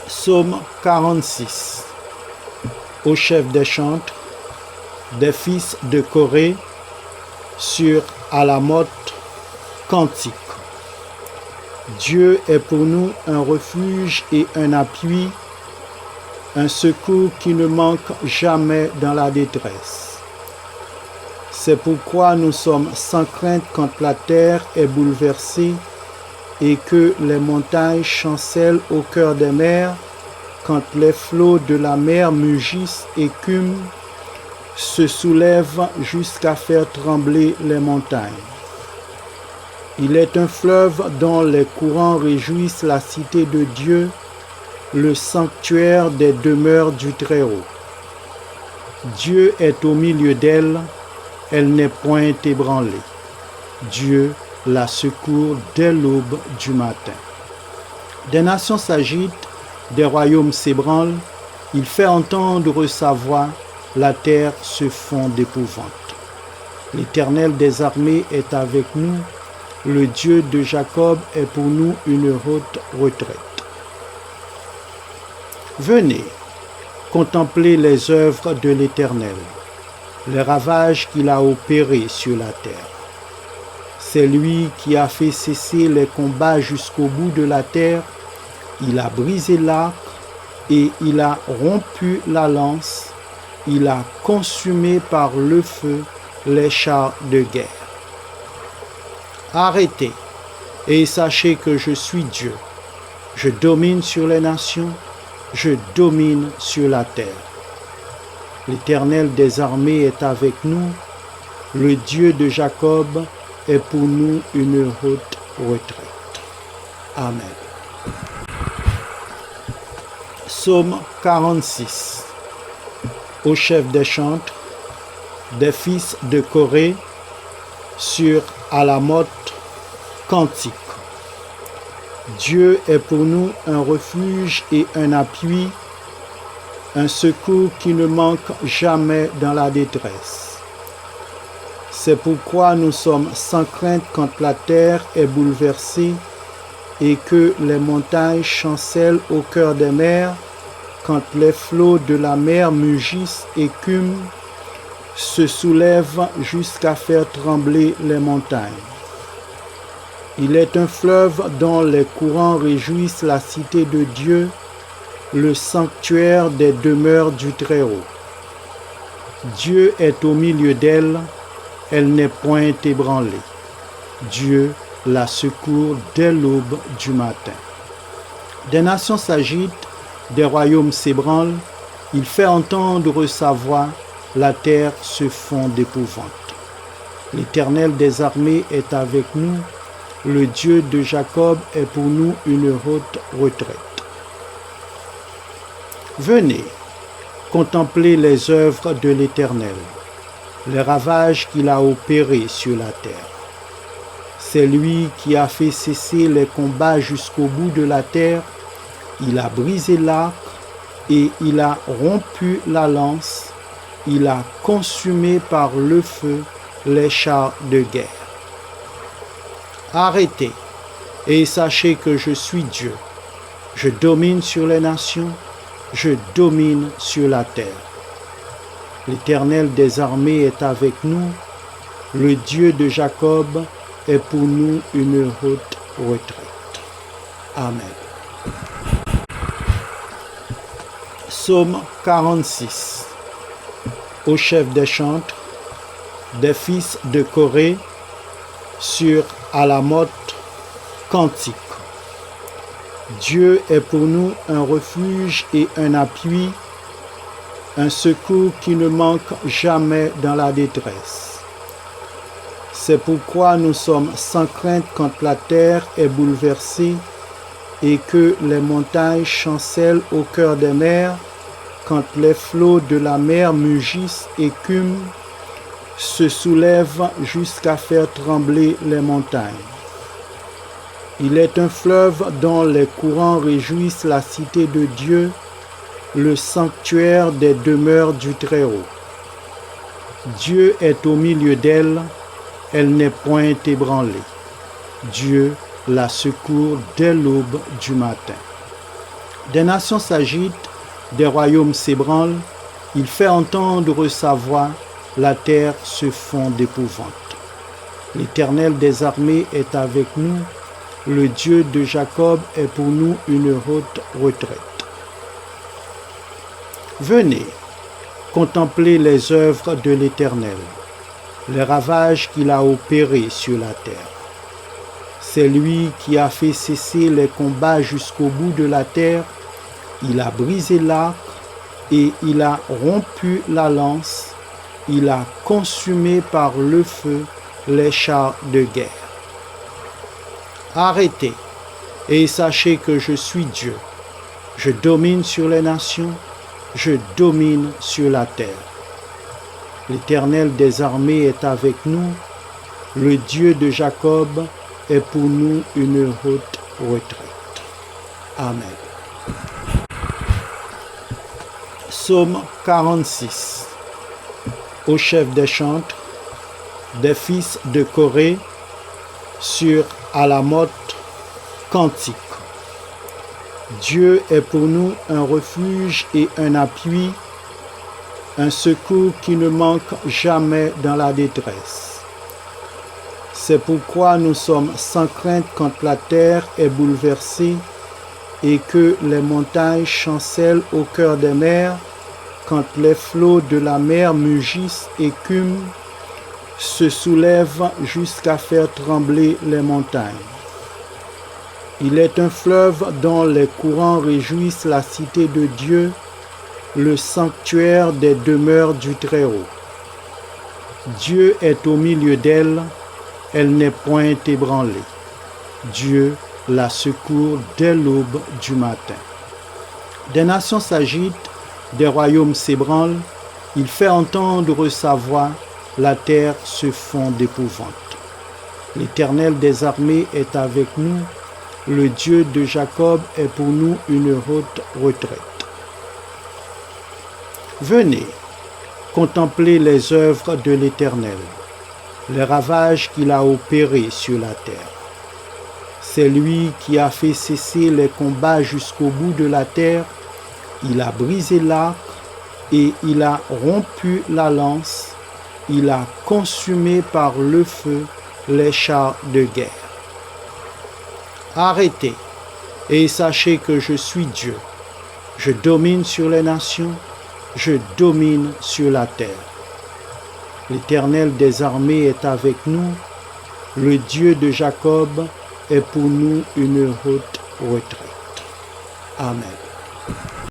Psaume 46. Au chef des chantres, des fils de Corée, sur Alamoth, cantique. Dieu est pour nous un refuge et un appui, un secours qui ne manque jamais dans la détresse. C'est pourquoi nous sommes sans crainte quand la terre est bouleversée et que les montagnes chancellent au cœur des mers, quand les flots de la mer mugissent, écument, se soulèvent jusqu'à faire trembler les montagnes. Il est un fleuve dont les courants réjouissent la cité de Dieu, le sanctuaire des demeures du Très-Haut. Dieu est au milieu d'elle, elle n'est point ébranlée. Dieu la secourt dès l'aube du matin. Des nations s'agitent, des royaumes s'ébranlent, il fait entendre sa voix, la terre se fond d'épouvante. L'Éternel des armées est avec nous, le Dieu de Jacob est pour nous une haute retraite. Venez, contempler les œuvres de l'Éternel, les ravages qu'il a opérés sur la terre. C'est lui qui a fait cesser les combats jusqu'au bout de la terre. Il a brisé l'arc et il a rompu la lance. Il a consumé par le feu les chars de guerre. Arrêtez et sachez que je suis Dieu. Je domine sur les nations, je domine sur la terre. L'Éternel des armées est avec nous, le Dieu de Jacob est pour nous une haute retraite. Amen. Psaume 46. Au chef des chantres, des fils de Corée, sur Alamoth, cantique. Dieu est pour nous un refuge et un appui, un secours qui ne manque jamais dans la détresse. C'est pourquoi nous sommes sans crainte quand la terre est bouleversée et que les montagnes chancellent au cœur des mers, quand les flots de la mer mugissent, écument, se soulèvent jusqu'à faire trembler les montagnes. Il est un fleuve dont les courants réjouissent la cité de Dieu, le sanctuaire des demeures du Très-Haut. Dieu est au milieu d'elle, elle n'est point ébranlée. Dieu la secourt dès l'aube du matin. Des nations s'agitent, des royaumes s'ébranlent, il fait entendre sa voix, la terre se fond d'épouvante. L'Éternel des armées est avec nous, le Dieu de Jacob est pour nous une haute retraite. Venez, contempler les œuvres de l'Éternel, les ravages qu'il a opérés sur la terre. C'est lui qui a fait cesser les combats jusqu'au bout de la terre. Il a brisé l'arc et il a rompu la lance. Il a consumé par le feu les chars de guerre. Arrêtez et sachez que je suis Dieu. Je domine sur les nations, je domine sur la terre. L'Éternel des armées est avec nous, le Dieu de Jacob est pour nous une haute retraite. Amen. Psaume 46. Au chef des chantres, des fils de Corée, sur Alamoth, cantique. Dieu est pour nous un refuge et un appui, un secours qui ne manque jamais dans la détresse. C'est pourquoi nous sommes sans crainte quand la terre est bouleversée et que les montagnes chancellent au cœur des mers, quand les flots de la mer mugissent, écument, se soulèvent jusqu'à faire trembler les montagnes. Il est un fleuve dont les courants réjouissent la cité de Dieu, le sanctuaire des demeures du Très-Haut. Dieu est au milieu d'elle, elle n'est point ébranlée. Dieu la secourt dès l'aube du matin. Des nations s'agitent, des royaumes s'ébranlent, il fait entendre sa voix, la terre se fond d'épouvante. L'Éternel des armées est avec nous, le Dieu de Jacob est pour nous une haute retraite. Venez, contemplez les œuvres de l'Éternel, les ravages qu'il a opérés sur la terre. C'est lui qui a fait cesser les combats jusqu'au bout de la terre, il a brisé l'arc et il a rompu la lance, il a consumé par le feu les chars de guerre. Arrêtez et sachez que je suis Dieu. Je domine sur les nations, je domine sur la terre. L'Éternel des armées est avec nous, le Dieu de Jacob est pour nous une haute retraite. Amen. Psaume 46. Au chef des chantres, des fils de Corée, sur Alamoth, cantique. Dieu est pour nous un refuge et un appui, un secours qui ne manque jamais dans la détresse. C'est pourquoi nous sommes sans crainte quand la terre est bouleversée et que les montagnes chancellent au cœur des mers, quand les flots de la mer mugissent, écument, se soulèvent jusqu'à faire trembler les montagnes. Il est un fleuve dont les courants réjouissent la cité de Dieu, le sanctuaire des demeures du Très-Haut. Dieu est au milieu d'elle, elle n'est point ébranlée. Dieu la secourt dès l'aube du matin. Des nations s'agitent, des royaumes s'ébranlent, il fait entendre sa voix, la terre se fond d'épouvante. L'Éternel des armées est avec nous, le Dieu de Jacob est pour nous une haute retraite. Venez, contemplez les œuvres de l'Éternel, les ravages qu'il a opérés sur la terre. C'est lui qui a fait cesser les combats jusqu'au bout de la terre, il a brisé l'arc et il a rompu la lance, il a consumé par le feu les chars de guerre. Arrêtez et sachez que je suis Dieu. Je domine sur les nations, je domine sur la terre. L'Éternel des armées est avec nous, le Dieu de Jacob est pour nous une haute retraite. Amen.